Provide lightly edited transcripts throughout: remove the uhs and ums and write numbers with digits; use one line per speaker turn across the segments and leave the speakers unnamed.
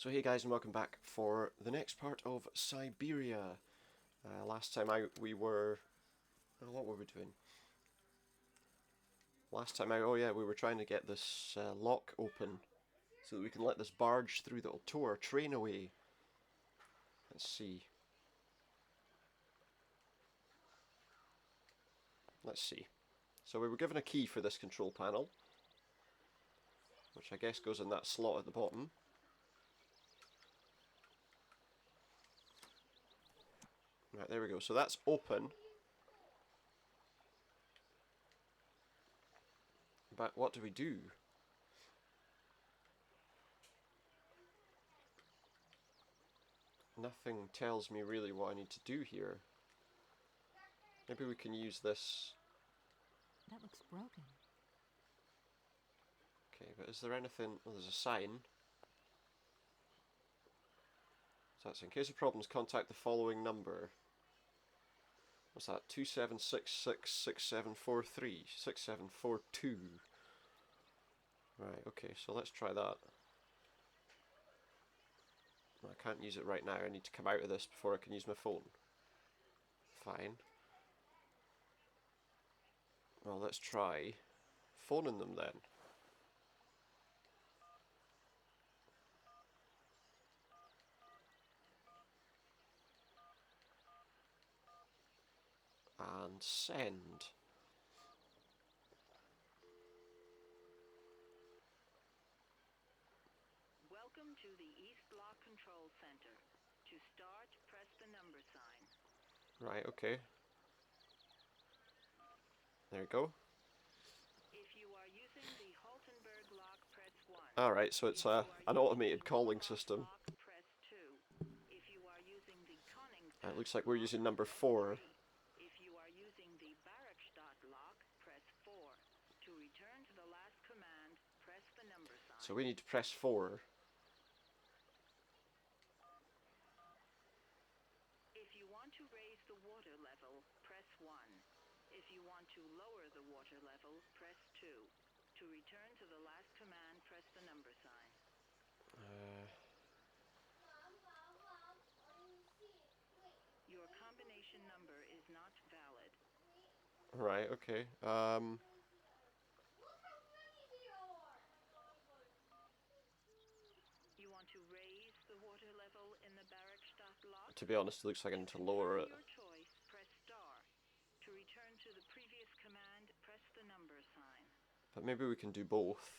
So hey guys, and welcome back for the next part of Syberia. Last time out we were... what were we doing? Last time out, oh yeah, we were trying to get this lock open so that we can let this barge through that will tow our train away. Let's see. So we were given a key for this control panel, which I guess goes in that slot at the bottom. Right, there we go. So that's open. But what do we do? Nothing tells me really what I need to do here. Maybe we can use this.
That looks broken.
Okay, but is there anything... Oh, there's a sign. So that's in case of problems, contact the following number. What's that? 27666743. 6742. Right, okay, so let's try that. I can't use it right now. I need to come out of this before I can use my phone. Fine. Well, let's try phoning them then. And send.
Welcome to the East Block Control Center. To start, press the number sign.
Right, okay. There you go.
If you are using the Haltenberg lock, press 1.
Alright, so it's an automated calling system.
Lock, press 2. If you are using the
It looks like we're using number 4.
If you are using the Barrockstadt lock, press 4. To return to the last command, press the number sign.
So we need to press 4.
If you want to raise the water level, press 1. If you want to lower the water level, press 2. To return to the last command, press the number sign. Your combination number is not valid.
Right, okay.
You want to raise the water level in the Barrockstadt lock?
To be honest, it looks like I need to lower it.
Your choice, press star. To return to the previous command, press the number sign.
But maybe we can do both.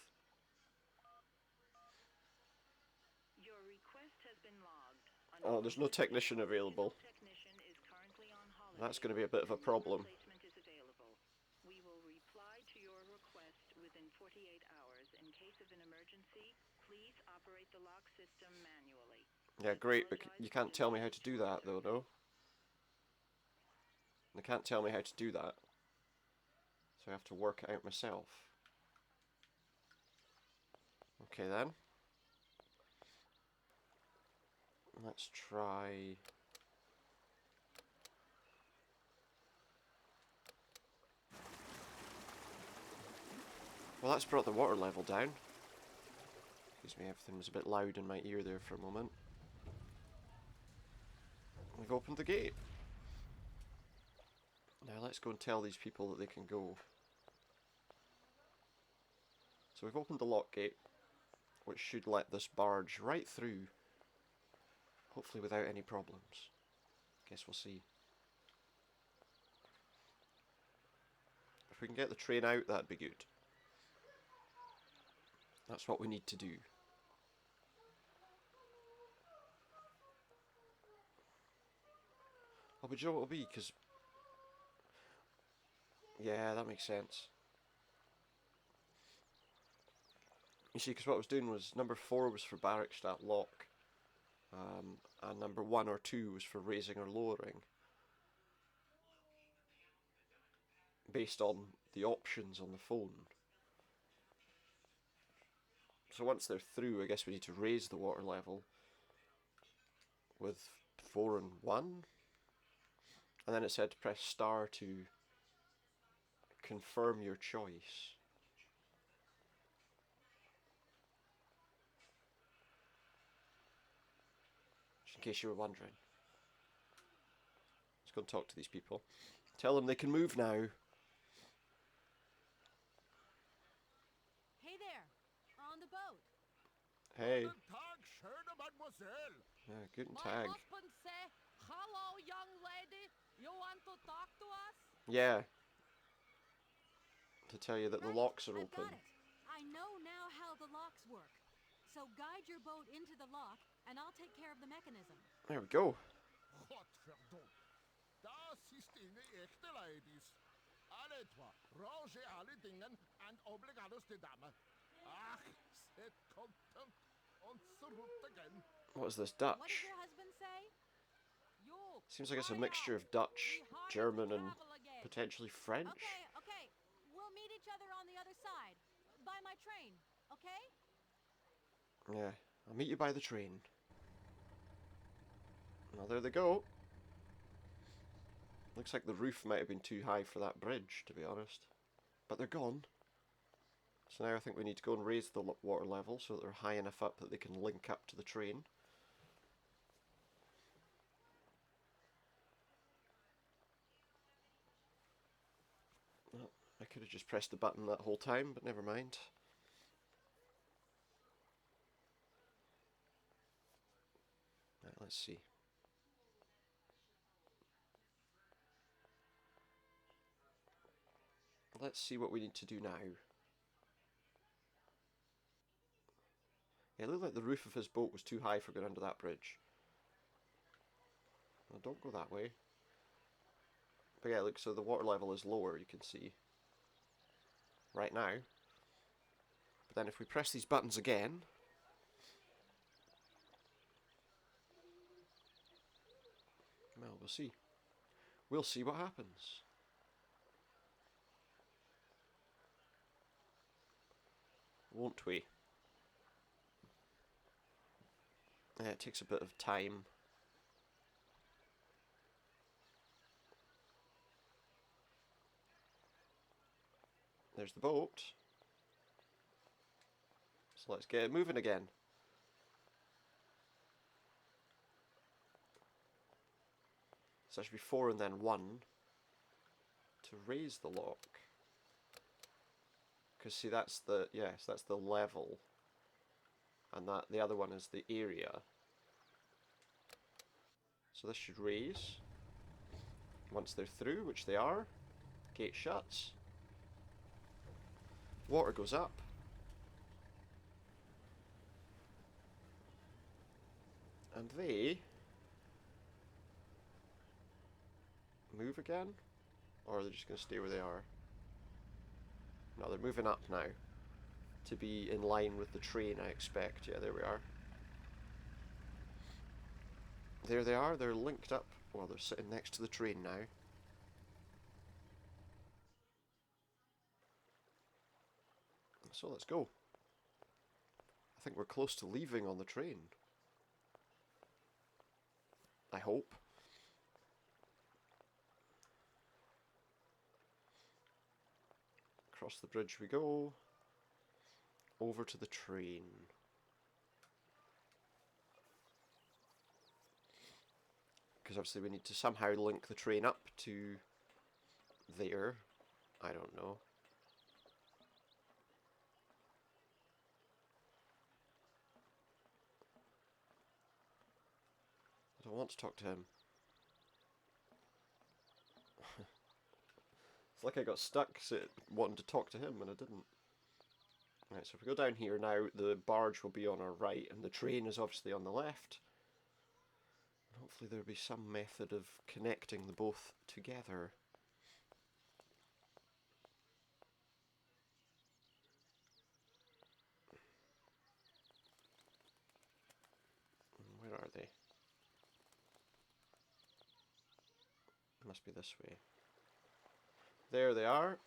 Your request has been logged.
Oh, there's no technician available.
Technician is currently on holiday.
That's going to be a bit of a problem.
Replacement is available. We will reply to your request within 48 hours. In case of an emergency, please operate the lock system manually.
Yeah, great, but you can't tell me how to do that though, no? They can't tell me how to do that. So I have to work it out myself. Okay then. Let's try... Well, that's brought the water level down. Excuse me, everything was a bit loud in my ear there for a moment. We've opened the gate. Now let's go and tell these people that they can go. So we've opened the lock gate, which should let this barge right through, hopefully without any problems. Guess we'll see. If we can get the train out, that'd be good. That's what we need to do. Oh, but you know what it'll be? Because... yeah, that makes sense. You see, because what I was doing was, number 4 was for Barrockstadt lock, and number 1 or 2 was for raising or lowering, based on the options on the phone. So once they're through, I guess we need to raise the water level with 4 and 1, and then it said to press star to confirm your choice. Just in case you were wondering. Let's go and talk to these people. Tell them they can move now.
Hey there, on the boat.
Hey.
Guten Tag, schöne Mademoiselle.
Yeah, guten
My
Tag.
husband say, hello, young lady. You want to talk to us?
Yeah. To tell you that the
Right,
locks are
I've
open.
got it. I know now how the locks work. So guide your boat into the lock, and I'll take care of the mechanism.
There we go.
Godverdomme. Das ist eine echte Ladies. Alle zwei, range alle Dingen and obligados de dame. Ach, set content und zurück again.
What is this,
What did
Dutch?
your husband say? You.
Seems like it's a
cry
mixture
out.
of Dutch,
We hardly
German, and
travel again.
potentially French.
Okay. We'll meet each other on the other side. By my train, okay?
Yeah, I'll meet you by the train. Well, there they go. Looks like the roof might have been too high for that bridge, to be honest. But they're gone. So now I think we need to go and raise the water level so that they're high enough up that they can link up to the train. Well, I could have just pressed the button that whole time, but never mind. Right, let's see. Let's see what we need to do now. Yeah, it looked like the roof of his boat was too high for going under that bridge. Well, don't go that way. But yeah, look, so the water level is lower, you can see. Right now. But then if we press these buttons again... Well, we'll see. We'll see what happens. Won't we? Yeah, it takes a bit of time. There's the boat. So let's get it moving again. So that should be 4 and then 1 to raise the lock. Because see, that's the, yes, that's the level. And that the other one is the area. So this should raise. Once they're through, which they are, gate shuts. Water goes up. And they move again? Or are they just going to stay where they are? No, they're moving up now. To be in line with the train, I expect. Yeah, there we are. There they are, they're linked up. Well, they're sitting next to the train now. So let's go. I think we're close to leaving on the train. I hope. Across the bridge we go. Over to the train. Because obviously we need to somehow link the train up to there. I don't know. I don't want to talk to him. It's like I got stuck wanting to talk to him and I didn't. Right, so if we go down here now, the barge will be on our right and the train is obviously on the left. And hopefully there'll be some method of connecting the both together. Where are they? Must be this way. There they are.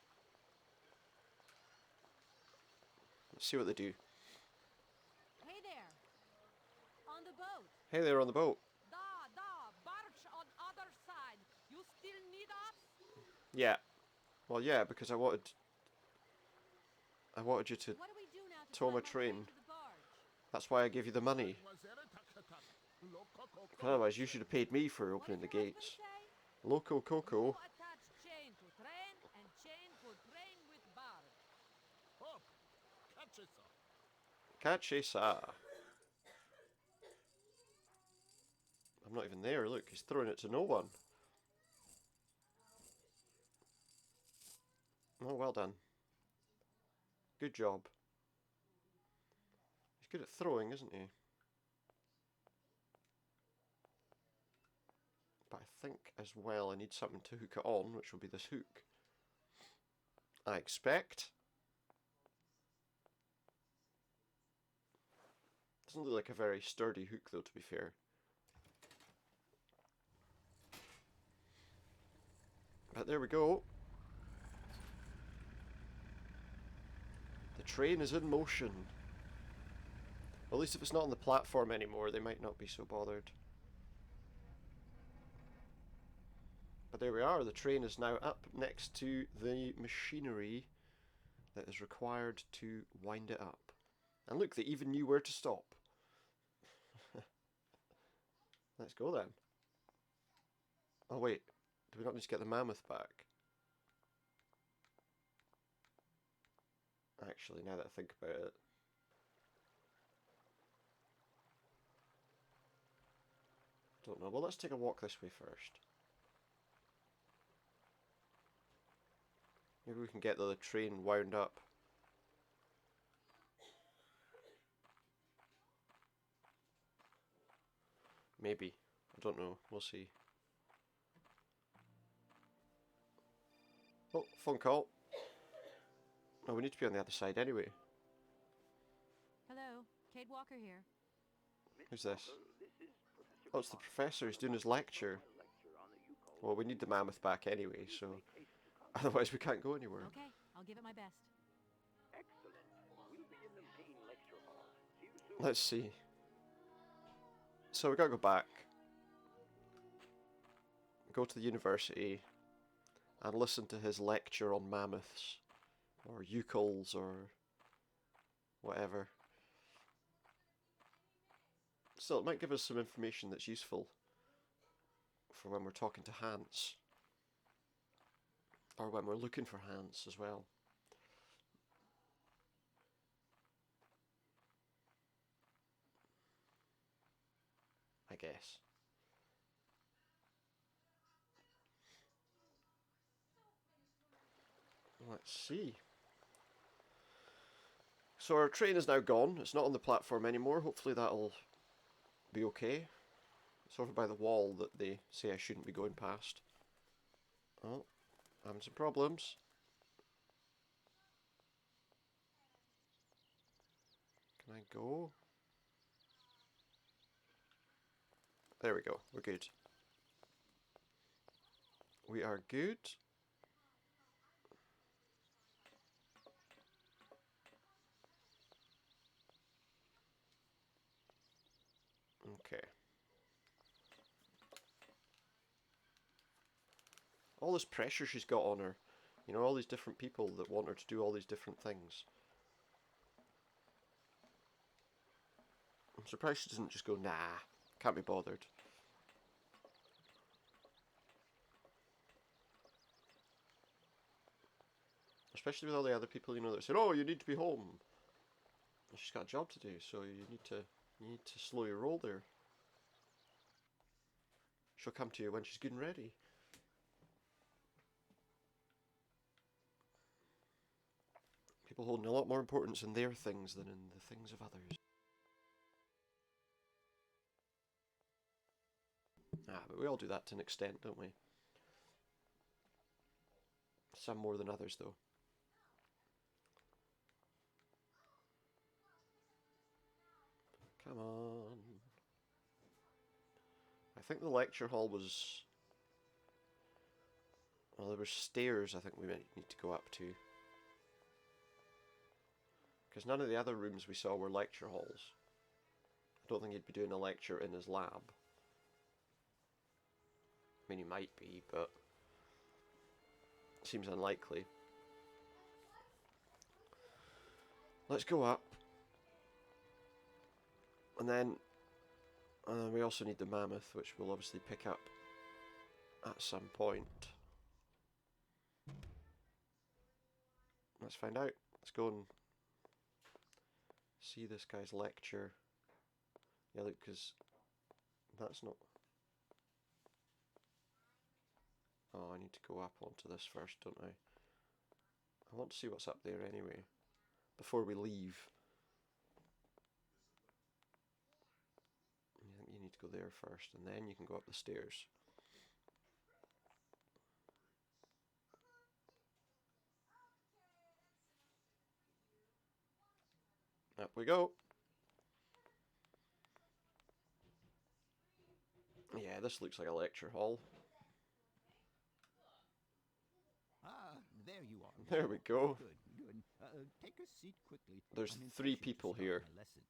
Let's see what they do.
Hey there, on the boat.
Hey, they're on the boat.
Da, barge on other side. You still need us?
Yeah. Well, yeah, because I wanted you to
What do we do now to
tow
climb
my
up
train.
into the barge?
That's why I gave you the money.
Mademoiselle, tak. Loco Coco.
Otherwise, you should have paid me for
What
opening
did
the
your husband
gates.
say?
Loco
You
Coco.
attach chain to train and chain to train with barge.
Hop. Catch it, sir.
Catchy sa. I'm not even there, look, he's throwing it to no one. Oh, well done. Good job. He's good at throwing, isn't he? But I think as well I need something to hook it on, which will be this hook. I expect. Doesn't look like a very sturdy hook though, to be fair. But there we go. The train is in motion. At least if it's not on the platform anymore, they might not be so bothered. But there we are, the train is now up next to the machinery that is required to wind it up. And look, they even knew where to stop. Let's go then. Oh wait, do we not need to get the mammoth back? Actually, now that I think about it. Don't know. Well, let's take a walk this way first. Maybe we can get the train wound up. Maybe. I don't know. We'll see. Oh, phone call. Oh, we need to be on the other side anyway.
Hello, Kate Walker here.
Who's this? Oh, it's the professor. He's doing his lecture. Well, we need the mammoth back anyway, so otherwise we can't go anywhere.
Okay, I'll give it my best.
Let's see. So we gotta go back, go to the university, and listen to his lecture on mammoths, or Youkols, or whatever. Still, it might give us some information that's useful for when we're talking to Hans, or when we're looking for Hans as well. I guess. Let's see. So our train is now gone. It's not on the platform anymore. Hopefully that'll be okay. It's over by the wall that they say I shouldn't be going past. Oh, having some problems. Can I go? There we go. We're good. We are good. Okay. All this pressure she's got on her. You know, all these different people that want her to do all these different things. I'm surprised she doesn't just go, nah, can't be bothered. Especially with all the other people, you know, that said, oh, you need to be home. And she's got a job to do, so you need to slow your roll there. She'll come to you when she's good and ready. People holding a lot more importance in their things than in the things of others. Ah, but we all do that to an extent, don't we? Some more than others, though. Come on. I think the lecture hall was... Well, there were stairs I think we might need to go up to. Because none of the other rooms we saw were lecture halls. I don't think he'd be doing a lecture in his lab. I mean, he might be, but... seems unlikely. Let's go up. And then And we also need the mammoth, which we'll obviously pick up at some point. Let's find out. Let's go and see this guy's lecture. Yeah, look, because that's not... Oh, I need to go up onto this first, don't I? I want to see what's up there anyway, before we leave. I think you need to go there first, and then you can go up the stairs. Up we go. Yeah, this looks like a lecture hall.
Ah, there you are.
There we go.
Good, good. Take a seat quickly.
There's
I'm
3
impatient to
people
start
here.
my lesson.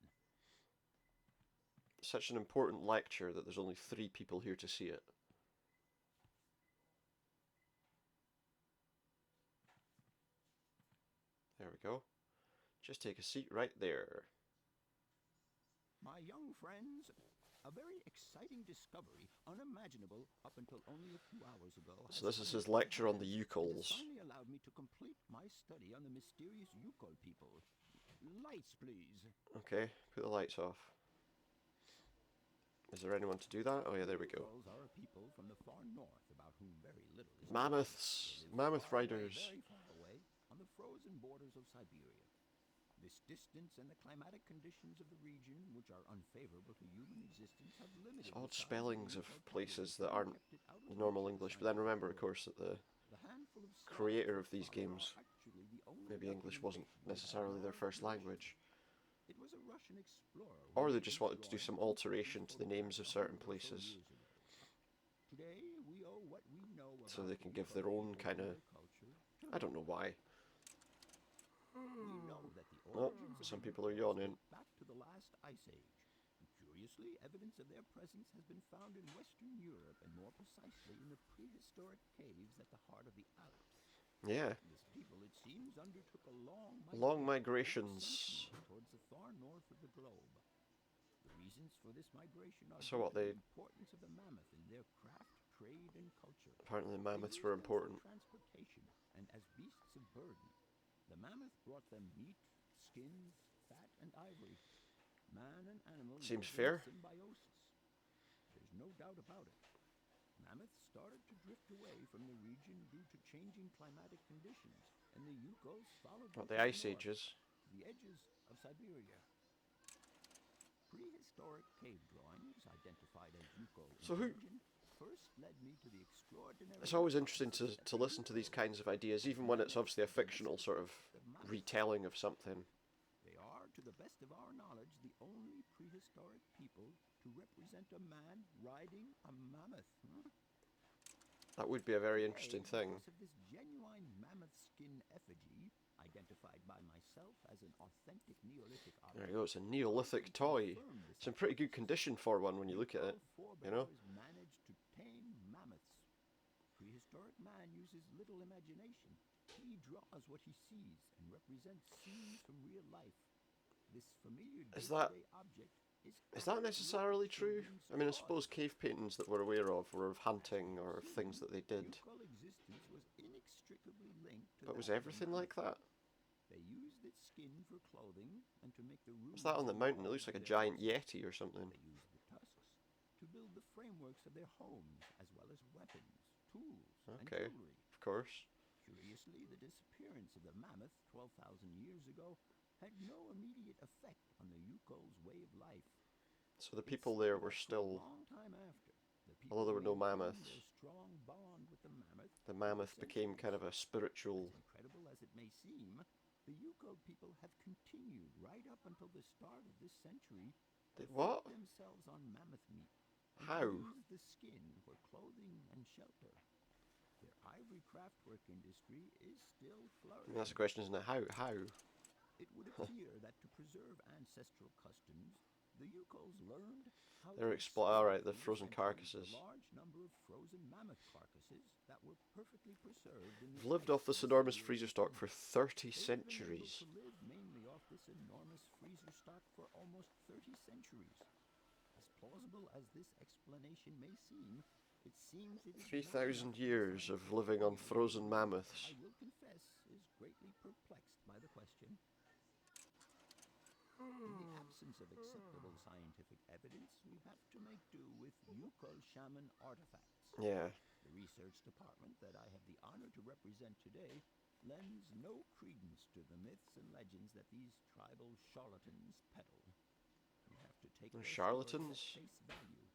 Such an important lecture that there's only 3 people here to see it. There we go. Just take a seat right there.
My young friends, a very exciting discovery, unimaginable up until only a few hours ago.
So this is his lecture on the Youkols.
It finally allowed me to complete my study on the mysterious Youkol people. Lights, please.
Okay, put the lights off. Is there anyone to do that? Oh yeah, there we go.
Youkols are a people from the far north about whom very little is known.
Mammoths!
They live
Mammoth
far away,
riders!
very far away, on the frozen borders of Syberia. This distance and the climatic conditions of the region, which are unfavorable to human existence, have limited
It's
the
odd
size of
spellings
the
of
Youkol
places
population
that
and
aren't
kept it out of
the
reach
normal
of
English, but then remember, of
Syberia.
course, that the
The handful of
creator
stars
of these
so far
games,
are actually the only
maybe English wasn't
documentation we have
necessarily
in
their
our
first
region.
language.
It was a Russian explorer who
Or they
made
just
these
wanted to do some
drawings and
alteration to
these
the names of
photographs
certain
100 or so
places,
years ago. Today, we owe what we know
so
about
they
the
can give
Youkol
their own
people
kind
and
of...
their culture to
I don't know why.
We know that the
Oh,
origins of
some
the
people are
Youkols
yawning.
date back to the last ice age. Curiously, evidence of their presence has been found in Western Europe, and more precisely in the prehistoric caves at the heart of the Alps.
Yeah,
This people, it seems, undertook a
long
over
migrations.
centuries towards the far north of the globe. The reasons for this migration are
So
due
what,
to
they-
the importance of the mammoth in their craft, trade, and culture.
Apparently the
They
mammoths
used
were
them
important.
for transportation and as beasts of burden. The mammoth brought them meat, skins, fat, and ivory. Man and animal
Seems
lived
fair.
in symbiosis. There's no doubt about it. Mammoths started to drift away from the region due to changing climatic conditions, and the Youkols followed them
What, the
to
Ice
north,
Ages?
to the edges of Syberia. Prehistoric cave drawings identified as Youkol
So who-
origin first led me to the extraordinary...
It's always interesting to
hypothesis that the
listen to these
Youkols
kinds of ideas, even when it's obviously a fictional sort of retelling of something.
They are, to the best of our knowledge, the only prehistoric people to represent a man riding a mammoth.
That would be a very
Today,
interesting thing.
because of this genuine mammoth skin effigy, identified by myself as an authentic Neolithic object.
There you go, it's a Neolithic toy. It's in pretty good condition for one when you look at it, you know?
Managed to tame mammoths. Prehistoric man uses little imagination. He draws what he sees and represents scenes from real life. This familiar
Is that-
day-to-day object
Is that necessarily true? I mean, I suppose cave paintings that we're aware of were of hunting or of things that they did.
Youkol existence was inextricably linked to
But was
that of the
everything like
mammoth.
that?
They used its skin for clothing and to make the
What's
roofs
that on the
and
mountain? It
walls
looks like
of
a
their
giant
houses.
yeti or something.
They used the tusks to build the frameworks of their homes, as well as weapons, tools,
Okay.
and jewelry.
Of course.
Curiously, the disappearance of the mammoth 12,000 years ago had no immediate effect on the Youkol's way of life.
So the
It
people
seemed
there
that
were
for a
still...
long time after, the
Although there were no
people maintained
mammoths.
their strong bond with the mammoth.
The
for
mammoth became
centuries.
kind of a spiritual...
As incredible as it may seem, the Youkol people have continued right up until the start of this century to
They- what?
feed themselves on mammoth meat. And
How?
to use the skin for clothing and shelter. Their ivory craftwork industry is still flourishing.
That's the question, isn't it? How?
It would appear that to preserve ancestral customs, the Youkols learned how
They're
to
alright, the
through
frozen
centuries
carcasses.
a large number of frozen mammoth carcasses that were perfectly preserved in
They've
the
lived
ice
off this
for
enormous
centuries
freezer
to
stock
come.
for 30
They've been able
centuries.
to live mainly off this enormous freezer stock for almost 30 centuries. As plausible as this explanation may seem, it seems it is
3,000 years of living on frozen mammoths.
I will confess, is greatly perplexed by the question. In the absence of acceptable scientific evidence, we have to make do with Youkols shaman artifacts.
Yeah.
The research department that I have the honor to represent today lends no credence to the myths and legends that these tribal charlatans peddle. We have to take
They're
their
charlatans?
stories at face value.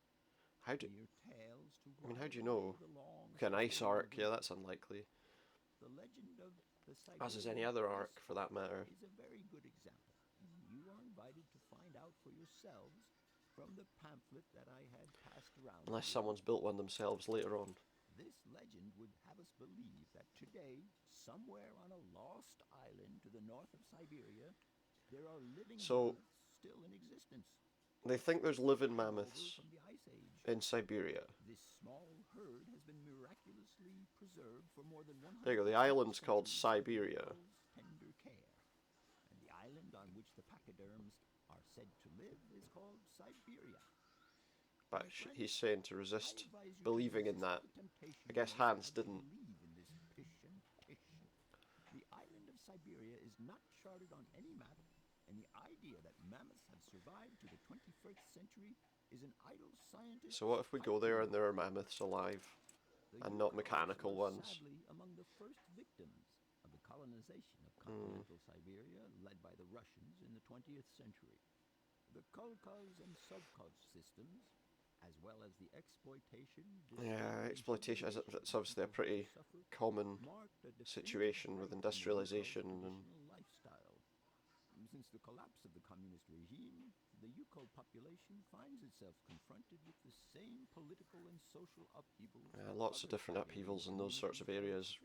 How do...
Mere tales to
I mean, how do you
while
know?
away the long
Okay, an ice
Siberian
arc, yeah,
winter.
that's unlikely.
The legend of the
As is any
Siberian
other
ice
arc, for that matter.
is a very good example, and you are invited to find out for yourselves from the pamphlet that I had passed around.
Unless
to you.
someone's built one themselves later on.
This legend would have us believe that today, somewhere on a lost island to the north of Siberia, there are living
So-
mammoths still in existence.
They think there's living
Over
mammoths
from the Ice Age.
in Siberia.
This small herd has been miraculously preserved for more than 100
There you go, the island's called
centuries by
Syberia.
Youkols' tender care. And the island on which the pachyderms are said to live is called Syberia.
But
My friends,
he's saying to
I
resist
advise you to
believing in
resist
that.
the temptation
I guess
to
Hans
have to
didn't.
believe in this pish and pish. The island of Siberia is not charted on any map, and the idea that mammoths have survived to the 21st century is an idle scientist.
So what if we go there and there are mammoths alive? and not mechanical ones?
Sadly, among the first victims of the colonization of continental Siberia, led by the Russians in the 20th century. The Kolkhoz and Sovkhoz systems, as well as the exploitation...
Yeah, exploitation is it's obviously a pretty common situation with industrialization and...
lifestyle. Since the collapse of the communist regime, the Youkol population finds itself confronted with the same political and social upheavals.
lots of different upheavals in those sorts of areas.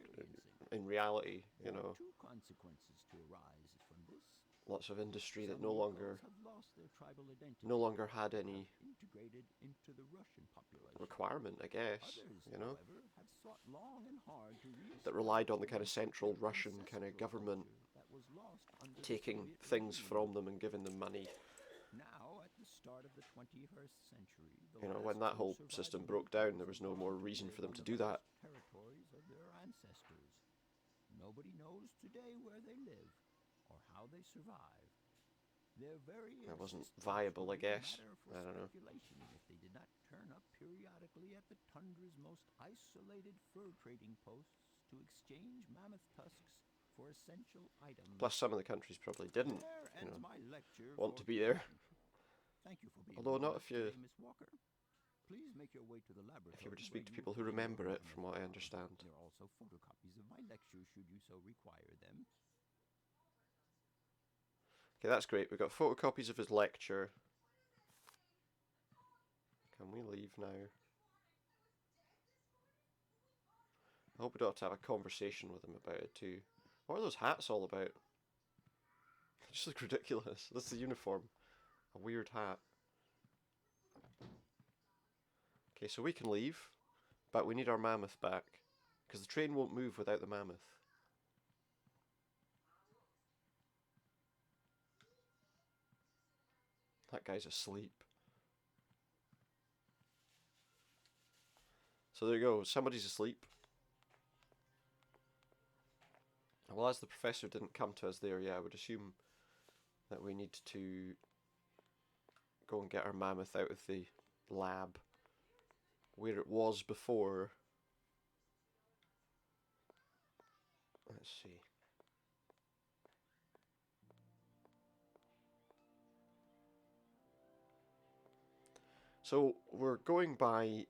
In reality, you know,
Two consequences to arise from this.
lots of industry that
Some
no longer
Youkols have lost their tribal identity,
had any
integrated into the Russian population.
requirement, I guess,
Others,
you know,
however, have sought long and hard to
that relied on the kind of central Russian kind of government
that was lost under the
taking
Soviet
things
regime.
from them and giving them money.
Now, at the start of the 21st century, the
You know,
last
when that
two
whole
surviving
system broke down, there was no
Youkols
more
are
reason for them
on
to
the
do that.
vast territories of their ancestors. Nobody knows today where they live or how they survived. Their very
That wasn't
existence
viable,
would
I
be a
guess.
matter for
I don't know.
speculation if they did not turn up periodically at the tundra's most isolated fur trading posts to exchange mammoth tusks for essential items.
Plus, some of the countries probably didn't
There
you
ends
know,
my lecture
want
for
to be there.
today. Thank you for being
Although
with
not
us
if you-
today, Miss Walker. Please make your way to the laboratory.
If you were to
where
speak to
you
people
will
who
find
remember
your
it, from what I
mammoth
understand.
There are also photocopies of my lecture should you so require them.
Okay, that's great. We've got photocopies of his lecture. Can we leave now? I hope we don't have to have a conversation with him about it too. What are those hats all about? They just look ridiculous. That's the uniform. A weird hat. Okay, so we can leave, but we need our mammoth back. Because the train won't move without the mammoth. That guy's asleep. So there you go, somebody's asleep. Well, as the professor didn't come to us there, yeah, I would assume that we need to go and get our mammoth out of the lab where it was before. Let's see. So we're going by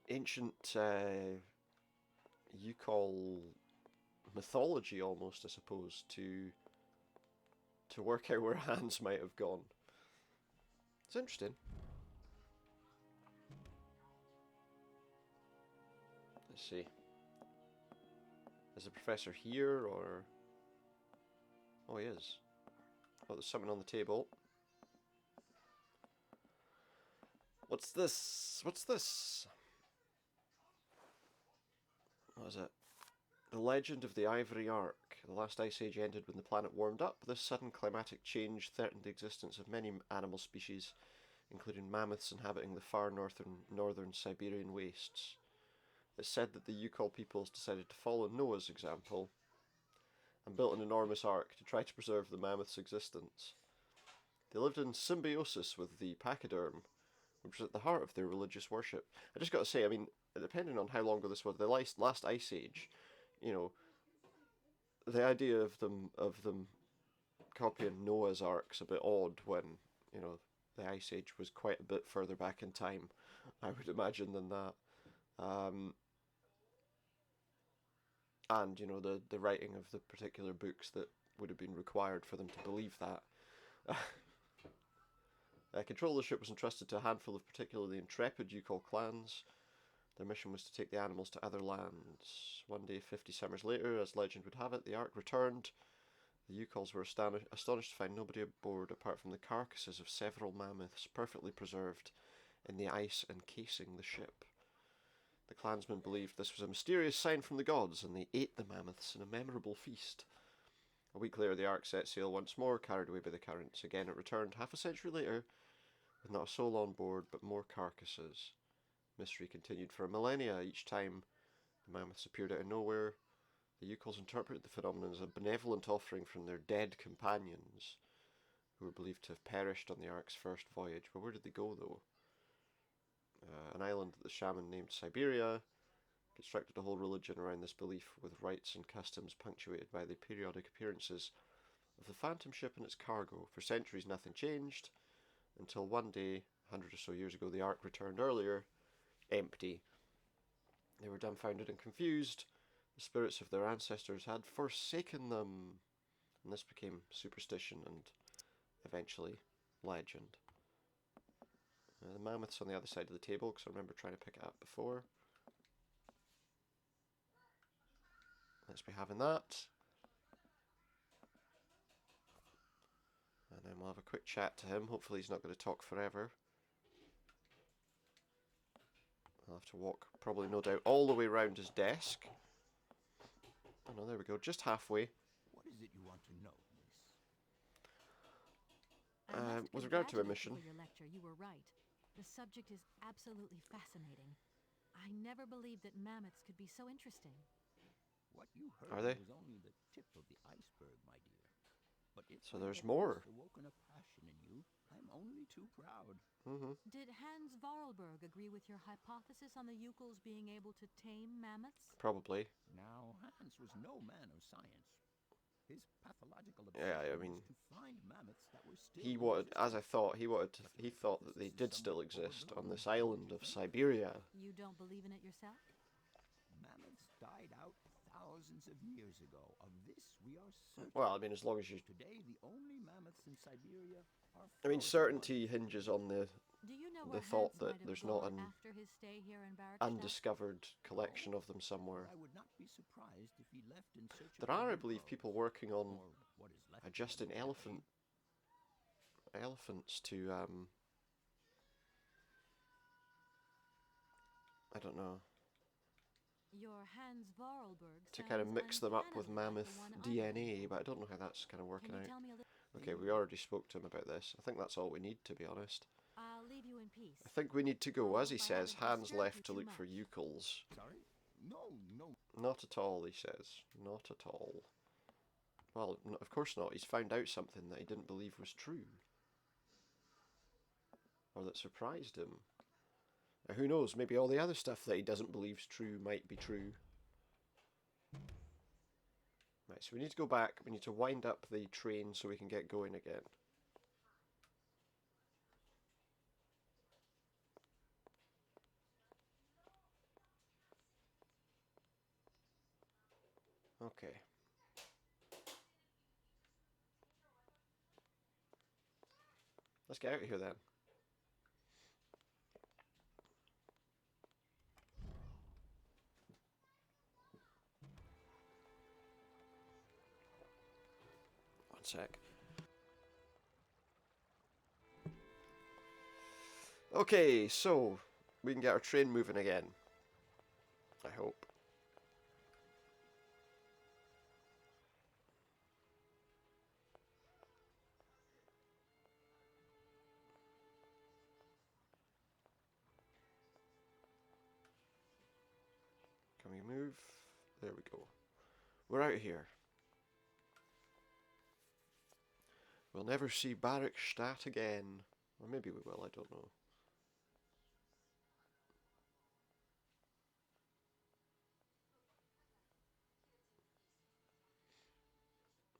ancient Youkol mythology almost, I suppose, to work out where Hans might have gone. It's interesting. Let's see. Is the professor here, or... Oh, he is. Oh, there's something on the table. What's this? What's this? What is it? The legend of the Ivory Ark. The last ice age ended when the planet warmed up. This sudden climatic change threatened the existence of many animal species, including mammoths inhabiting the far northern Siberian wastes. It's said that the Youkol peoples decided to follow Noah's example and built an enormous ark to try to preserve the mammoth's existence. They lived in symbiosis with the pachyderm, which was at the heart of their religious worship. I just got to say, I mean, depending on how long ago this was, the last ice age, you know, the idea of them copying Noah's Ark's a bit odd when, you know, the ice age was quite a bit further back in time, I would imagine, than that. And, you know, the writing of the particular books that would have been required for them to believe that. Control of the ship was entrusted to a handful of particularly intrepid Youkol clans. Their mission was to take the animals to other lands. One day, 50 summers later, as legend would have it, the Ark returned. The Youkols were astonished to find nobody aboard apart from the carcasses of several mammoths perfectly preserved in the ice encasing the ship. The clansmen believed this was a mysterious sign from the gods, and they ate the mammoths in a memorable feast. A week later, the Ark set sail once more, carried away by the currents. Again, it returned half a century later, with not a soul on board, but more carcasses. Mystery continued for a millennia. Each time the mammoths appeared out of nowhere, the Youkols interpreted the phenomenon as a benevolent offering from their dead companions, who were believed to have perished on the Ark's first voyage. But where did they go, though? An island that the shaman named Syberia constructed a whole religion around this belief, with rites and customs punctuated by the periodic appearances of the phantom ship and its cargo. For centuries nothing changed, until one day, 100 or so years ago, the Ark returned earlier, empty. They were dumbfounded and confused. The spirits of their ancestors had forsaken them, and this became superstition and eventually legend. The mammoth's on the other side of the table, because I remember trying to pick it up before. Let's be having that. And then we'll have a quick chat to him. Hopefully he's not going to talk forever. I'll have to walk, probably no doubt, all the way around his desk. Oh no, there we go, just halfway.
What is it you want to know, miss?
With regard to my mission.
For your lecture, you were right. The subject is absolutely fascinating. I never believed that mammoths could be so interesting.
What you heard
Are they?
was only the tip of the iceberg, my dear. But if
So
I
there's
have
more.
awoken a passion in you, I'm only too proud.
Did Hans Vorarlberg agree with your hypothesis on the Youkols being able to tame mammoths?
Probably.
Now, Hans was no man of science. His pathological
Yeah, I
obsession
mean,
was to find mammoths that were still
he
in
wanted, as I
existence.
thought, he thought that they did still exist on this island of Syberia.
You don't believe in it yourself?
Mammoths died out thousands of years ago. Of this we are certain.
Well, I mean, as long as you...
Today, the only mammoths in Siberia are
I mean,
frozen
certainty
ones.
hinges on the
Do you know
The
where
thought
Hans
that
might have
there's not
gone
an
after his stay here in Barrockstadt?
undiscovered collection of them somewhere.
I would not be surprised if he left in search of
There are, I
the
believe,
Youkols,
people working on
or what is left of
adjusting
them.
elephants to I don't know,
Your Hans Vorarlberg
to kind of
sounds
mix them up with
uncannily like
mammoth
the one I
DNA,
believe.
but I don't know how that's kind of working
Can you
out.
tell me a little?
Okay, we already spoke to him about this. I think that's all we need, to be honest.
I'll leave you in peace.
I think we need to go. As he
I
says,
haven't
Hans
disturbed
left
you
to
too
look for
much.
Youkols.
Sorry? No.
Not at all, he says. Not at all. Well, of course not. He's found out something that he didn't believe was true. Or that surprised him. Now, who knows? Maybe all the other stuff that he doesn't believe's true might be true. Right, so we need to go back. We need to wind up the train so we can get going again. Okay. Let's get out of here then. One sec. Okay, so we can get our train moving again. I hope. we move? There we go. We're out of here. We'll never see Barrockstadt again. Or maybe we will, I don't know.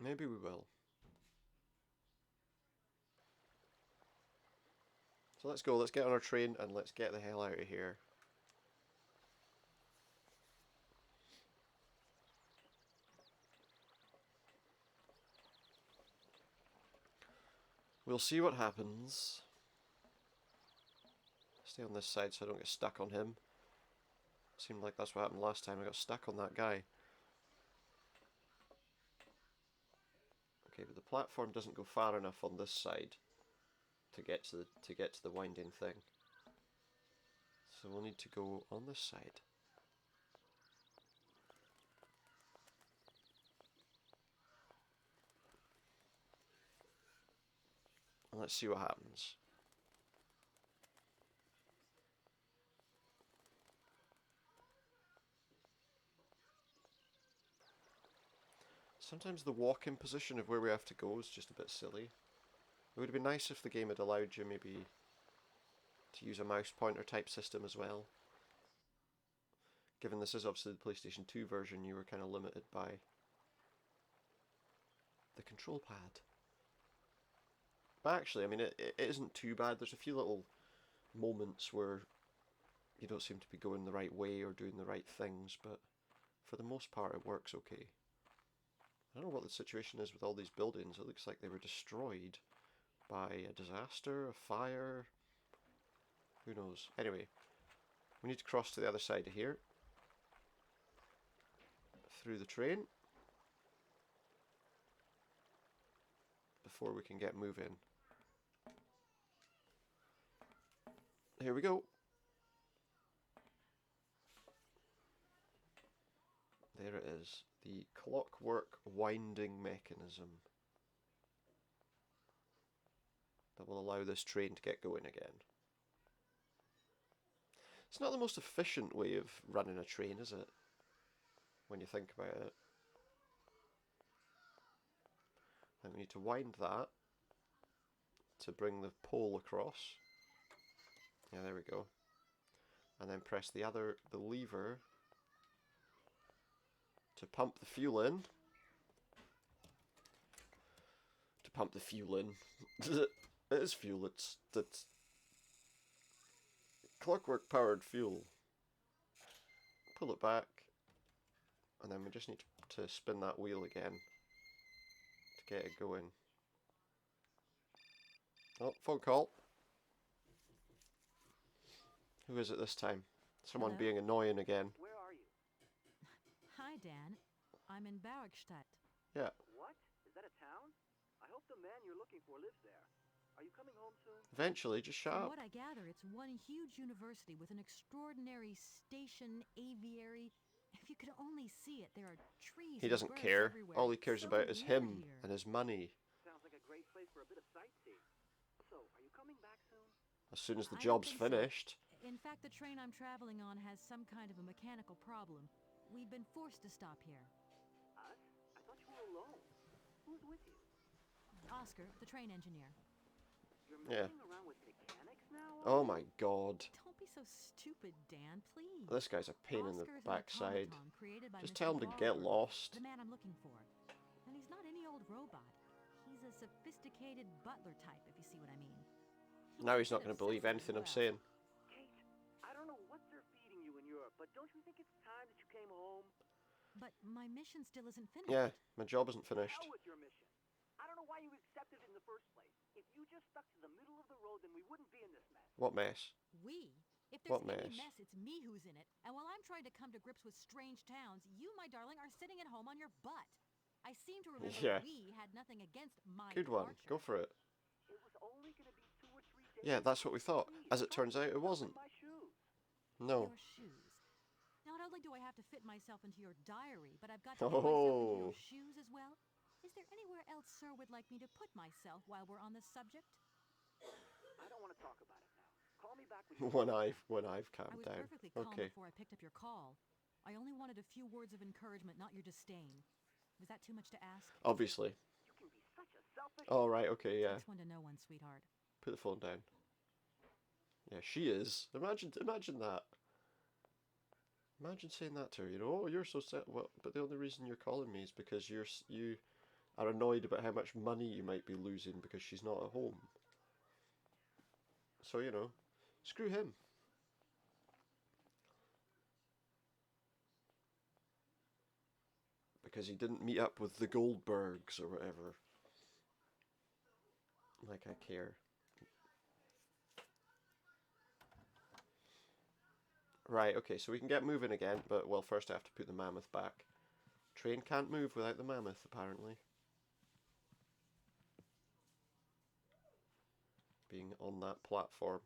Maybe we will. So let's go, let's get on our train and let's get the hell out of here. We'll see what happens. Stay on this side so I don't get stuck on him. Seemed like that's what happened last time, I got stuck on that guy. Okay, but the platform doesn't go far enough on this side to get to the winding thing. So we'll need to go on this side. And let's see what happens. Sometimes the walking position of where we have to go is just a bit silly. It would have been nice if the game had allowed you maybe to use a mouse pointer type system as well. Given this is obviously the PlayStation 2 version, you were kind of limited by the control pad. But actually, I mean, it isn't too bad. There's a few little moments where you don't seem to be going the right way or doing the right things, but for the most part it works okay. I don't know what the situation is with all these buildings. It looks like they were destroyed by a disaster, a fire, who knows. Anyway, we need to cross to the other side of here, through the train, before we can get moving. Here we go. There it is, the clockwork winding mechanism that will allow this train to get going again. It's not the most efficient way of running a train, is it? When you think about it. And we need to wind that to bring the pole across. Yeah, there we go. And then press the lever to pump the fuel in. To pump the fuel in. It is fuel, it's clockwork powered fuel. Pull it back. And then we just need to spin that wheel again to get it going. Oh, phone call. Who is it this time? Someone
Hello?
being annoying again.
Where are you?
Hi, Dan. I'm in Barrockstadt.
Yeah.
What? Is that a town? I hope the man you're looking for lives there. Are you coming home soon?
Eventually, just shut
From
up.
what I gather, it's one huge university with an extraordinary station aviary. If you could only see it, there are trees.
He
and
doesn't
birds
care.
everywhere.
All he
It's
cares
so
about is
rare
him
here.
and his money.
Sounds like a great place for a bit of sightseeing. So, are you coming back soon?
As soon as the
I don't
job's
think so.
finished.
In fact, the train I'm traveling on has some kind of a mechanical problem. We've been forced to stop here.
Us? I thought you were alone. Who's with you?
Oscar, the train engineer.
You're
Yeah.
messing around with mechanics now?
Oh my god.
Don't be so stupid, Dan, please.
This guy's a pain in the
Oscar's an
backside.
automaton created by
Just
Mr.
tell him to get
Barber,
lost.
The man I'm looking for. And he's not any old robot. He's a sophisticated butler type, if you see what I mean.
Now he's
a
not
bit
going to believe
obsessive
anything I'm
as
saying.
Kate, I don't know what they're feeding you in Europe, but don't you think it's time that you came home?
But my mission still isn't finished.
Yeah, my job isn't finished.
Hell with your mission. I don't know why you accepted it in the first place. If you just stuck to the middle of the road, then we wouldn't be in this mess.
What mess?
We? If there's
What
any
mess?
mess, it's me who's in it. And while I'm trying to come to grips with strange towns, you, my darling, are sitting at home on your butt. I seem to remember
Yeah.
we had nothing against my
Good one.
departure.
Go for it.
It was only going to be 2 or 3 days.
Yeah, that's what we thought.
Please,
As it turns out, it wasn't.
my shoes.
No.
Your shoes. Not only do I have to fit myself into your diary, but I've got to fit myself into your
Oh.
shoes as well. Is there anywhere else Sir would like me to put myself while we're on this subject?
I don't want to talk about it now. Call me back when you
When I've
I
calmed
was
down.
perfectly calm
Okay.
before I picked up your call. I only wanted a few words of encouragement, not your disdain. Was that too much to ask?
Obviously.
You can be such a selfish...
Oh, right, okay, yeah.
Takes one to know one, sweetheart.
Put the phone down. Yeah, she is. Imagine that. Imagine saying that to her, you know, oh, you're so set. Well, but the only reason you're calling me is because you are annoyed about how much money you might be losing because she's not at home. So, you know, screw him. Because he didn't meet up with the Goldbergs or whatever. Like I care. Right, okay, so we can get moving again, but, well, first I have to put the mammoth back. Train can't move without the mammoth, apparently. Being on that platform.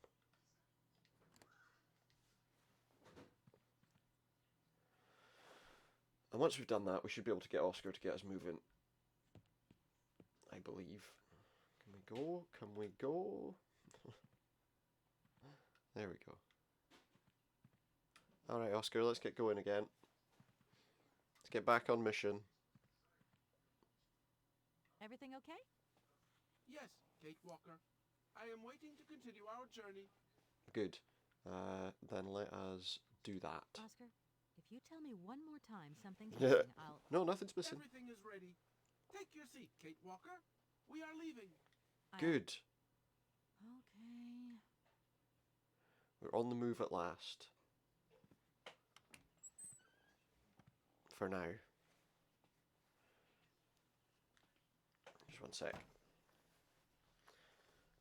And once we've done that, we should be able to get Oscar to get us moving. I believe. Can we go? Can we go? There we go. Alright, Oscar, let's get going again. Let's get back on mission.
Everything okay?
Yes, Kate Walker. I am waiting to continue our journey.
Good. Then let us do that.
Oscar, if you tell me one more time something's missing, I'll...
No, nothing's missing.
Everything is ready. Take your seat, Kate Walker. We are leaving.
Good.
Okay.
We're on the move at last. For now. Just one sec.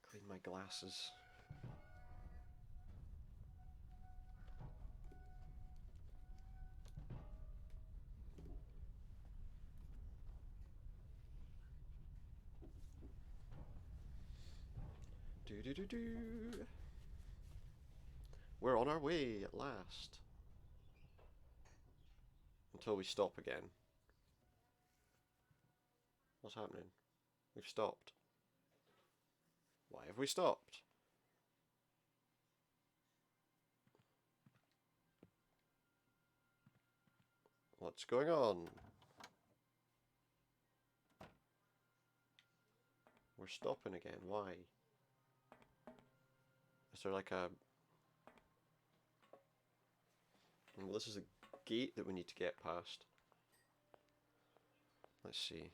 Clean my glasses. Do. We're on our way at last. Until we stop again. What's happening? We've stopped. Why have we stopped? What's going on? We're stopping again. Why? Is there like a... Well, this is a gate that we need to get past. Let's see.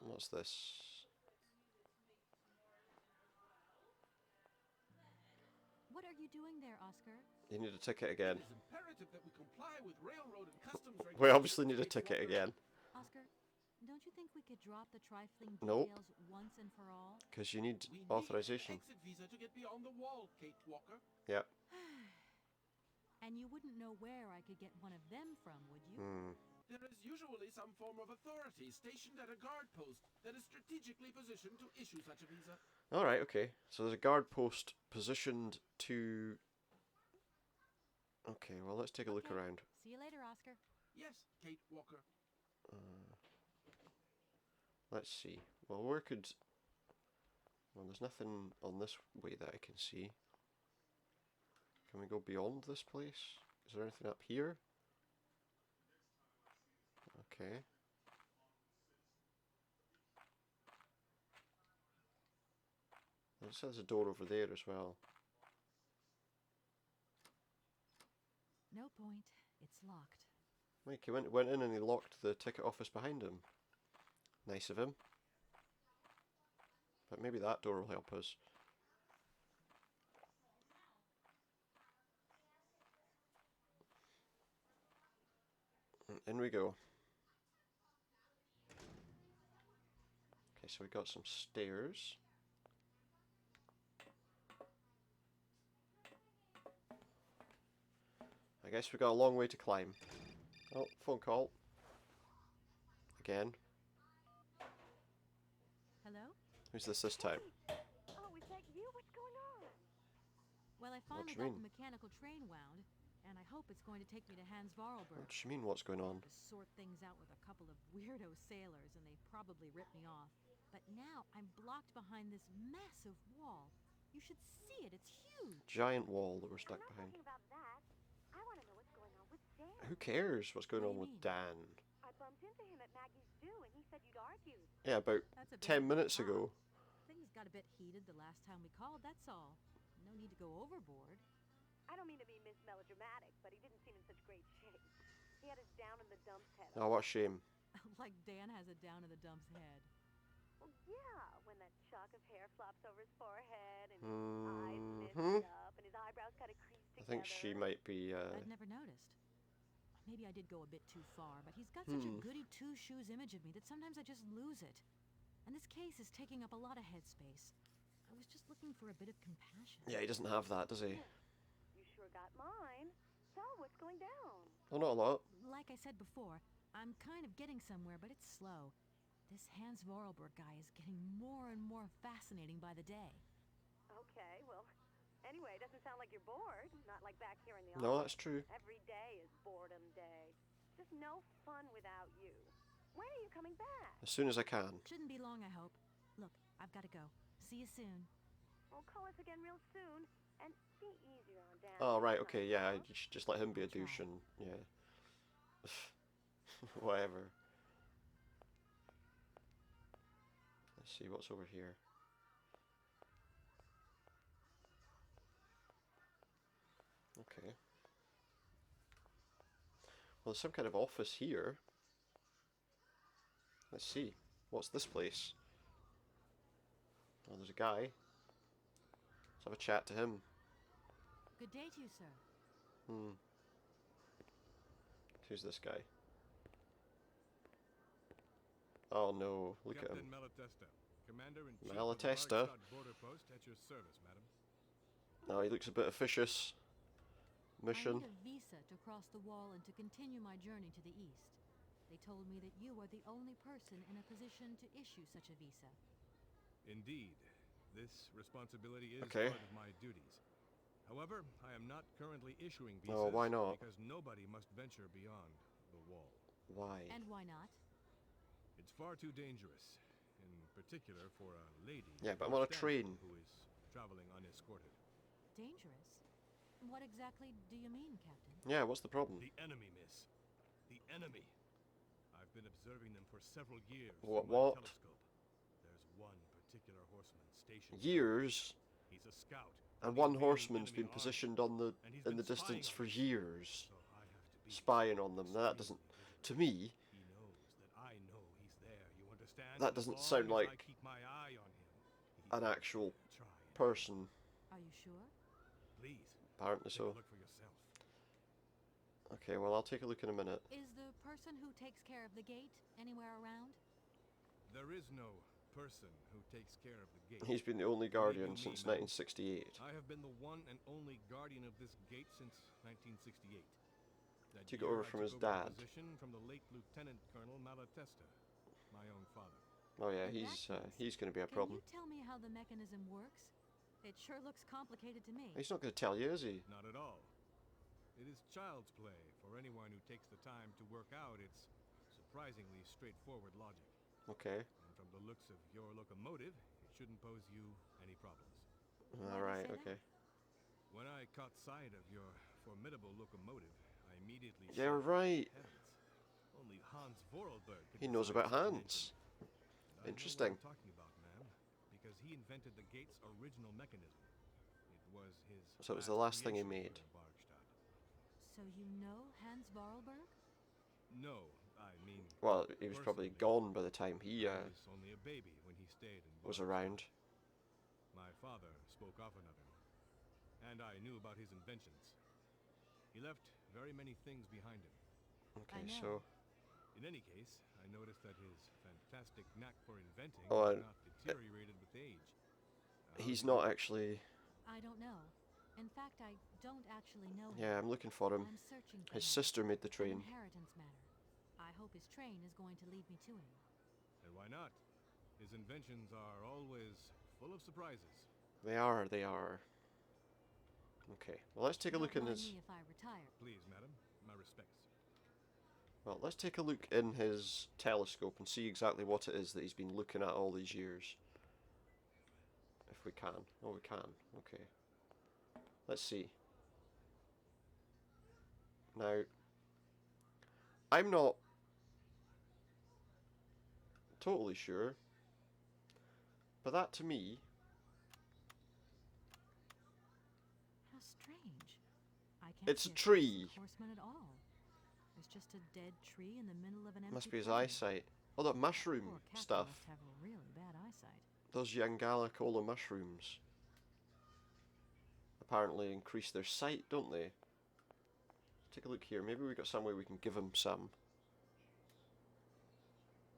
What's this?
What are you doing there, Oscar?
You need a ticket again.
It is imperative that we comply with railroad and customs regulations.
We obviously need a
Kate
ticket
Walker.
again.
Oscar, don't you think we could drop the trifling
Nope.
details once and for all?
Because you need
We need
authorization.
an exit visa to get beyond the wall, Kate Walker.
Yep.
And you wouldn't know where I could get one of them from, would you?
There is usually some form of authority stationed at a guard post that is strategically positioned to issue such a visa.
Alright, okay. So there's a guard post positioned to... Okay, well let's take a look
Okay.
around.
See you later, Oscar.
Yes, Kate Walker.
Let's see. Well, where could... Well, there's nothing on this way that I can see. Can we go beyond this place? Is there anything up here? Okay. It says a door over there as well.
No point. It's locked.
Mike, he went in and he locked the ticket office behind him. Nice of him. But maybe that door will help us. In we go. Okay, so we got some stairs. I guess we got a long way to climb. Oh, phone call. Again.
Hello?
Who's this time?
Oh, is that you? What's going on?
Well, I
What
finally
you
got
mean?
the mechanical train wound, and I hope it's going to take me to Hans Vorarlberg.
What do you mean, what's going on?
To sort things out with a couple of weirdo sailors, and they probably ripped me off. But now I'm blocked behind this massive wall. You should see it. It's huge.
Giant wall that we're
I'm
stuck
not
behind.
talking about that. I want to know what's going on with Dan.
Who cares what's going
What
on
do you
with
mean?
Dan?
I bumped into him at Maggie's do, and he said you'd argued.
Yeah, about
That's a bit
10
over the
minutes
top.
ago.
Things got a bit heated the last time we called, that's all. No need to go overboard.
I don't mean to be Miss Melodramatic, but he didn't seem in such great shape. He had his down in the dumps head.
Oh, what a shame.
Like Dan has a down in the dumps head.
Well, yeah, when that shock of hair flops over his forehead and his eyes
Mhm.
lift up and his eyebrows kind of crease
I
together.
think she might be,
I'd never noticed. Maybe I did go a bit too far, but he's got such a goody two-shoes image of me that sometimes I just lose it. And this case is taking up a lot of headspace. I was just looking for a bit of compassion.
yeah, he doesn't have that, does he?
You sure got mine. So, what's going down?
Well, not a lot.
Like I said before, I'm kind of getting somewhere, but it's slow. This Hans Vorarlberg guy is getting more and more fascinating by the day.
Okay, well, anyway, it doesn't sound like you're bored. Not like back here in the
No,
office.
that's true.
Every day is boredom day. Just no fun without you. When are you coming back?
As soon as I can.
Shouldn't be long, I hope. Look, I've got to go. See you soon.
Well, call us again real soon. And be easier on Dan.
Oh, right,
next
okay,
time,
yeah,
huh?
you should just let him be a
I'll try.
douche and, yeah. Whatever. Let's see what's over here. Okay. Well, there's some kind of office here. Let's see. What's this place? Oh, there's a guy. Let's have a chat to him.
Good day to you, sir.
Who's this guy? Oh no, look at
Captain
him.
Malatesta, Commander-in-Chief of the
Malatesta?
Barrockstadt border post at your service, madam.
Oh, he looks a bit officious.
I
Mission.
need a visa to cross the wall and to continue my journey to the east. They told me that you are the only person in a position to issue such a visa.
Indeed, this responsibility is
Okay.
part of my duties. However, I am not currently issuing visas
Oh, why not?
because nobody must venture beyond the wall.
Why?
And why not?
It's far too dangerous, in particular for a lady.
Yeah, but
of
I'm on a
your
train.
standing who is traveling unescorted.
Dangerous? What exactly do you mean, Captain?
Yeah, what's the problem?
The enemy, miss. The enemy. I've been observing them for several years
What-
through my
what?
telescope. There's one particular horseman stationed.
Years,
He's a scout.
and
he's
one
been
horseman's
enemy
been
army,
positioned on the
and he's
in the
been spying
distance
on
for
us.
years,
So I have to be
spying on them. Now that doesn't,
extremely
to
vigilant.
me,
He knows that I know he's there. You understand?
That
And as
doesn't
long
sound
as I
like
keep my eye on him, he
an
will
actual
try and
person.
Are you sure?
Please,
Apparently
take a
so.
look for yourself.
Okay, well I'll take a look in a minute.
Is the person who takes care of the gate anywhere around?
There is no person who takes care of the gate.
He's been the only
Believe
guardian
you me,
since
man.
1968.
I have been the one and only guardian of this gate since 1968. That
Took it
year
over
I
from
took
his
over the
dad.
Position from the late Lieutenant Colonel Malatesta, my own father.
Oh yeah,
In that
he's going to be a
Can
problem.
you tell me how the mechanism works? It sure looks complicated to me.
He's not going to tell you, is he?
Not at all. It is child's play for anyone who takes the time to work out its surprisingly straightforward logic.
Okay.
And from the looks of your locomotive, it shouldn't pose you any problems.
Why do you
All right.
say that?
Okay.
When I caught sight of your formidable locomotive, I immediately
Yeah,
shouted,
right.
"Heavens, only Hans Vorarlberg could
He knows
design
about
such an
Hans.
engine." And I
Interesting.
know what I'm talking about, ma'am, because he invented the gate's original mechanism. It was his
So it was the last thing he
creation
made.
here in Barrockstadt.
So you know Hans Vorarlberg?
No, I mean,
Well, he was probably
personally,
gone by the time he
I was only a baby when he stayed in
was
Barrockstadt.
around.
My father spoke often of him, and I knew about his inventions. He left very many things behind him.
Okay,
know.
so
In any case, I noticed that his fantastic knack for inventing
Oh,
had
and-
not deteriorated with age.
he's
How
not
did
actually.
I don't know. In fact, I don't actually know him.
Yeah, I'm looking for him.
I'm searching for
His
him.
sister made the
An
train.
inheritance matter. I hope his train is going to lead me to him.
And why not? His inventions are always full of surprises.
They are. They are. Okay. Well, let's take a
Don't
look in
mind
his.
me if I retire.
Please, madam, my respects.
Well, let's take a look in his telescope and see exactly what it is that he's been looking at all these years. If if we can. Oh, we can. Okay. Let's see. Now, I'm not totally sure, but that to me...
How strange. I can't
It's
see
a tree.
horseman at all. There's just a dead tree in the middle of an empty
Must be his
plain.
eyesight. Oh, that mushroom
Poor captain
stuff.
must have really bad eyesight.
Those Yangalacola mushrooms apparently increase their sight, don't they? Take a look here. Maybe we got some way we can give him some.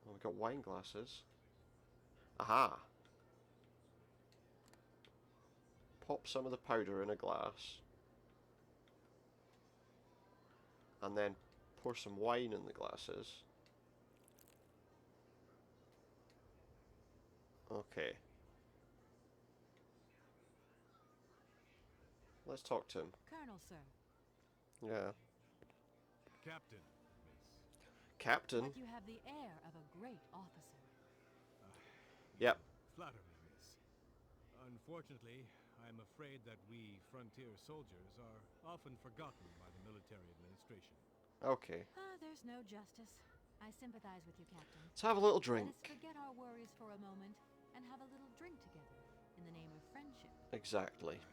Oh, we got wine glasses. Aha! Pop some of the powder in a glass. And then pour some wine in the glasses. Okay. Let's talk to him.
Colonel, sir.
Yeah.
Captain, miss.
Captain?
But you have the air of a great officer.
Yep.
Flatter me, miss. Unfortunately, I'm afraid that we frontier soldiers are often forgotten by the military administration.
Okay.
There's no justice. I sympathize with you, Captain.
Let's have a little drink.
Let us forget our worries for a moment and have a little drink together in the name of friendship.
Exactly.
It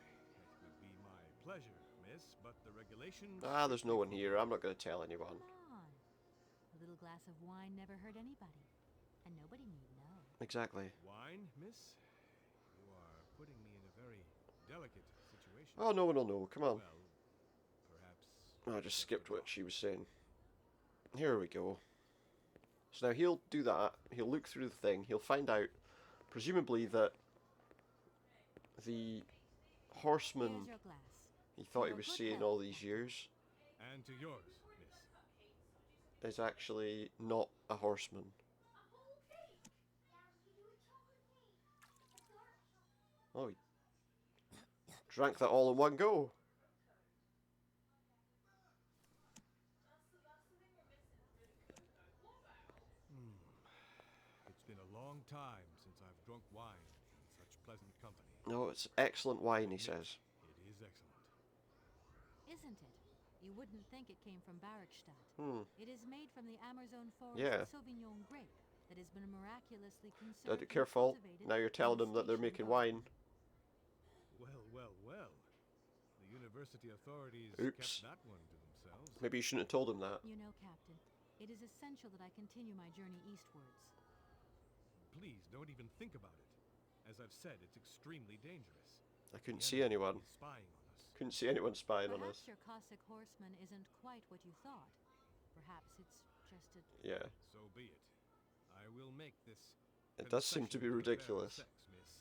would be my pleasure, miss, but the regulations...
Ah, there's no one here. I'm not going to tell anyone.
Come on. A little glass of wine never hurt anybody, and nobody need know.
Exactly.
Wine, miss? You are putting me in a very delicate situation.
Oh, no one will know. Come on.
Well, perhaps...
Oh, I just skipped what she was saying. Here we go. So now he'll do that. He'll look through the thing. He'll find out, presumably, that the horseman
Here's your glass.
he thought he
Your
was
good
seeing
health,
all these years
And to yours, miss.
is actually not a horseman. Oh, he drank that all in one go.
It's been a long time since I've drunk wine in such pleasant company.
No, it's excellent wine, he says.
It is excellent.
Isn't it? You wouldn't think it came from Barrockstadt. It is made from the Amazon forest
Yeah.
Sauvignon grape that has been miraculously conserved.
Careful.
and cultivated
Now you're telling
in
them that they're
station
making wine.
Well, well, well. The university authorities
Oops.
kept that one to themselves.
Maybe you shouldn't have told him that.
You know, Captain, it is essential that I continue my journey eastwards.
Please, don't even think about it. As I've said, it's extremely dangerous.
I couldn't
The
see
enemy
anyone.
is spying on us.
Couldn't see anyone spying on us.
Perhaps your Cossack horseman isn't quite what you thought. Perhaps it's just a...
Yeah.
So be it. I will make this.
It does seem to be
concession the fair
ridiculous.
sex, miss.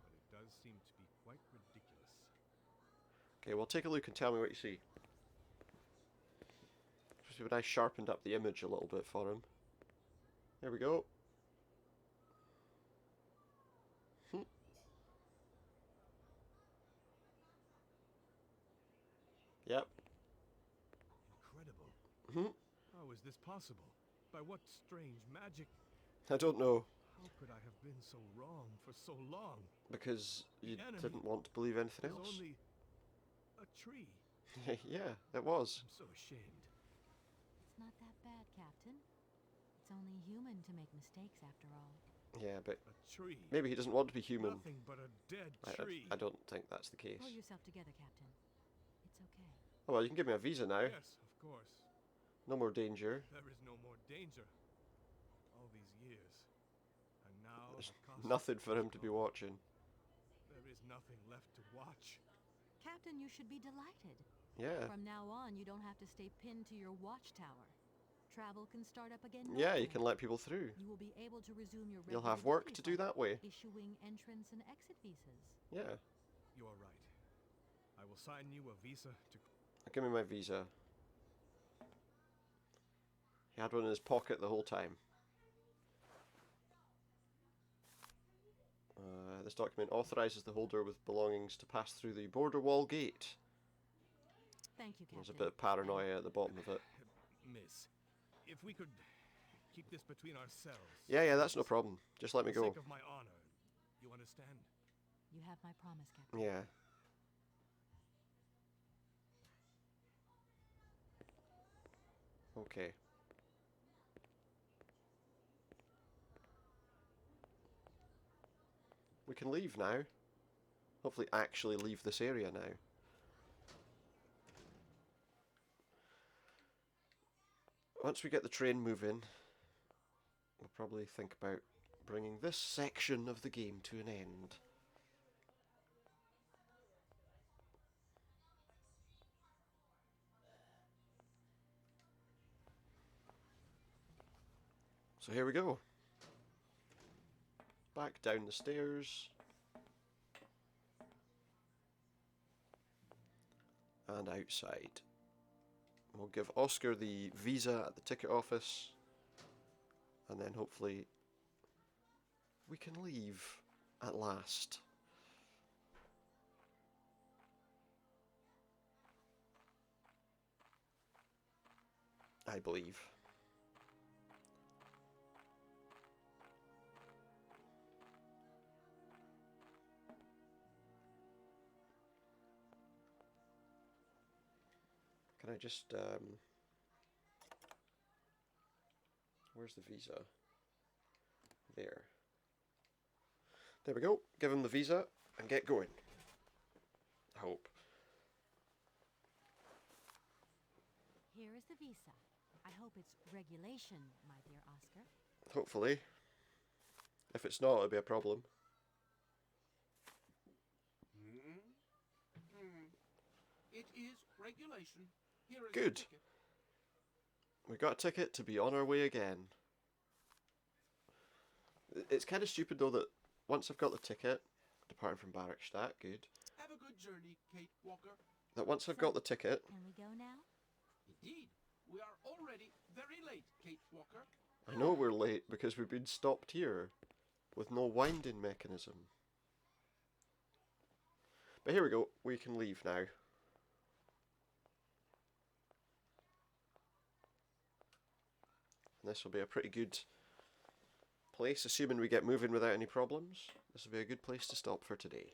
But it does seem to be quite ridiculous.
Okay, well, take a look and tell me what you see. Especially when I sharpened up the image a little bit for him. There we go. Yep.
Incredible. How is this possible? By what strange magic?
I don't know.
How could I have been so wrong for so long?
Because you
The enemy
didn't want to believe anything
There's
else.
only a tree.
Yeah, it was.
I'm so ashamed.
It's not that bad, Captain. It's only human to make mistakes after all.
Yeah, but
A tree.
maybe he doesn't want to be human.
Nothing but a dead
I
tree.
I don't think that's the case.
Pull yourself together, Captain. It's okay.
Oh, well, you can give me a visa now.
Yes, of course.
No more danger.
There is no more danger. All these years. And now
There's
the cost
nothing
is
for him to be
gone.
watching.
There is nothing left to watch.
Captain, you should be delighted.
Yeah.
From now on, you don't have to stay pinned to your watchtower. Travel can start up again.
Yeah, you
normally.
can let people through.
You will be able to resume your
You'll
regular
have work
duties
to do
by
that way.
issuing entrance and exit visas.
Yeah.
You are right. I will sign you a visa to...
Give me my visa. He had one in his pocket the whole time. This document authorizes the holder with belongings to pass through the border wall gate.
Thank you, Captain.
There's a bit of paranoia at the bottom of it.
Miss, if we could keep this between ourselves...
Yeah, that's no problem. Just let me
For the
go.
sake of my honor, you understand?
You have my promise, Captain.
Yeah. Okay. We can leave now. Hopefully actually leave this area now. Once we get the train moving, we'll probably think about bringing this section of the game to an end. So here we go. Back down the stairs. And outside. We'll give Oscar the visa at the ticket office. And then hopefully we can leave at last. I believe. Can I just, where's the visa? There. There we go. Give him the visa and get going. I hope.
Here is the visa. I hope it's regulation, my dear Oscar.
Hopefully. If it's not, it'll be a problem.
It is regulation. Here is
Good.
the ticket.
We got a ticket to be on our way again. It's kind of stupid though that once I've got the ticket, departing from Barrockstadt, good.
Have a good journey, Kate Walker.
That once I've got the ticket,
Can we go now?
Indeed, we are already very late, Kate Walker.
I know we're late because we've been stopped here with no winding mechanism. But here we go, we can leave now. And this will be a pretty good place, assuming we get moving without any problems. This will be a good place to stop for today.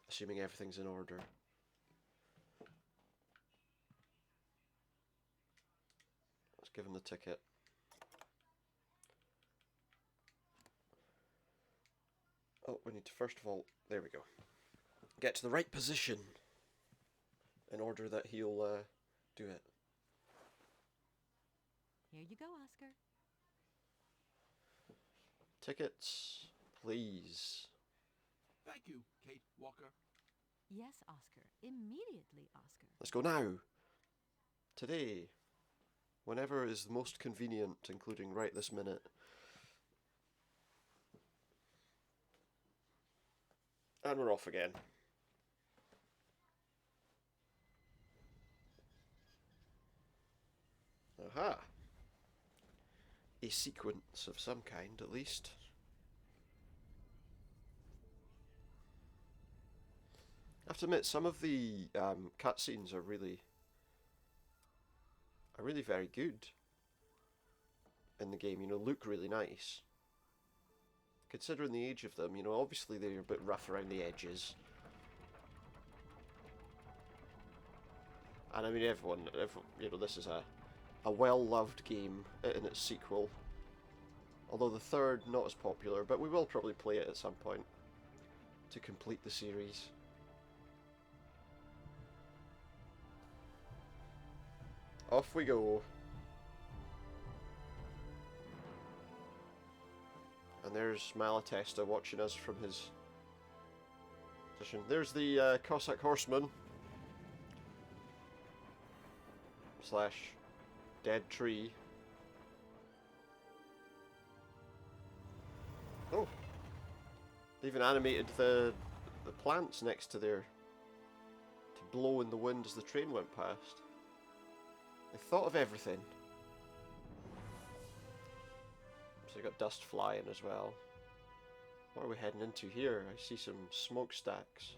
Assuming everything's in order. Let's give him the ticket. Oh, we need to first of all, there we go. Get to the right position in order that he'll do it.
Here you go, Oscar.
Tickets, please.
Thank you, Kate Walker.
Yes, Oscar. Immediately, Oscar.
Let's go now. Today. Whenever is the most convenient, including right this minute. And we're off again. Aha! A sequence of some kind, at least. I have to admit, some of the cutscenes are really very good in the game. You know, look really nice. Considering the age of them, you know, obviously they're a bit rough around the edges. And I mean, everyone, you know, this is a well-loved game in its sequel. Although the third, not as popular, but we will probably play it at some point to complete the series. Off we go. And there's Malatesta watching us from his position. There's the Cossack horseman. / dead tree. Oh. They even animated the plants next to there to blow in the wind as the train went past. They thought of everything. So you got dust flying as well. What are we heading into here? I see some smokestacks.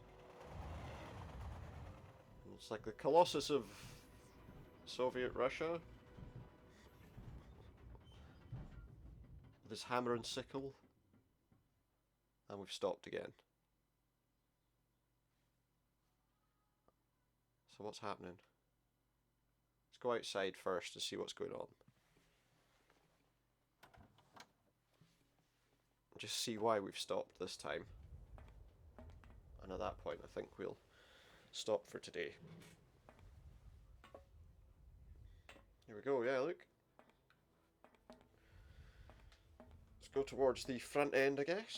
It's like the Colossus of Soviet Russia. With his hammer and sickle. And we've stopped again. So what's happening? Let's go outside first to see what's going on. Just see why we've stopped this time. And at that point I think we'll stop for today. Here we go, yeah, look. Let's go towards the front end, I guess.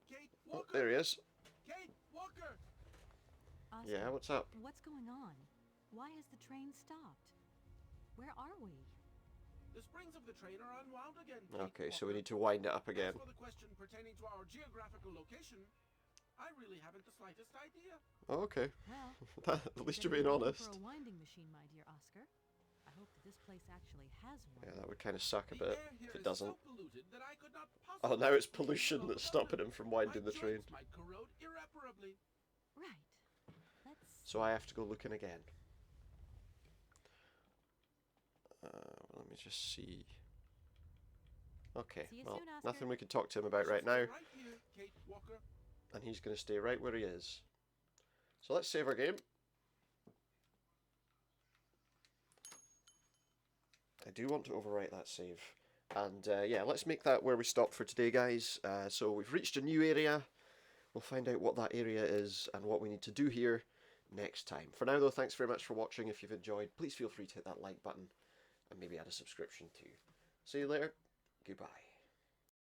Kate
Oh,
Walker!
there he is.
Kate Walker!
Oscar,
Yeah, what's up?
what's going on? Why has the train stopped? Where are we?
The springs of the train are unwound again. Kate
Okay, so we
Walker.
need to wind it up again.
As for the question pertaining to our geographical location, I really haven't the slightest idea.
Oh, okay.
Well,
At least
then
you're being
we're looking
honest.
For a winding machine, my dear Oscar. I hope that this place actually has one.
Yeah, that would kind of suck a
The
bit
air here
if it
is
doesn't.
so polluted that I could not
Oh,
possibly
now it's
continue
pollution
to
that's
go above
stopping
it.
him from winding
My
the train.
joints might corrode irreparably.
Right. Let's.
So I have to go looking again. Let me just see. Okay,
See you
well,
soon, Oscar.
nothing we can talk to him about
You
right
should
now.
stay right here, Kate Walker.
And he's going to stay right where he is. So let's save our game. I do want to overwrite that save. And yeah, let's make that where we stopped for today, guys. So we've reached a new area. We'll find out what that area is and what we need to do here next time. For now, though, thanks very much for watching. If you've enjoyed, please feel free to hit that like button and maybe add a subscription too. See you later. Goodbye.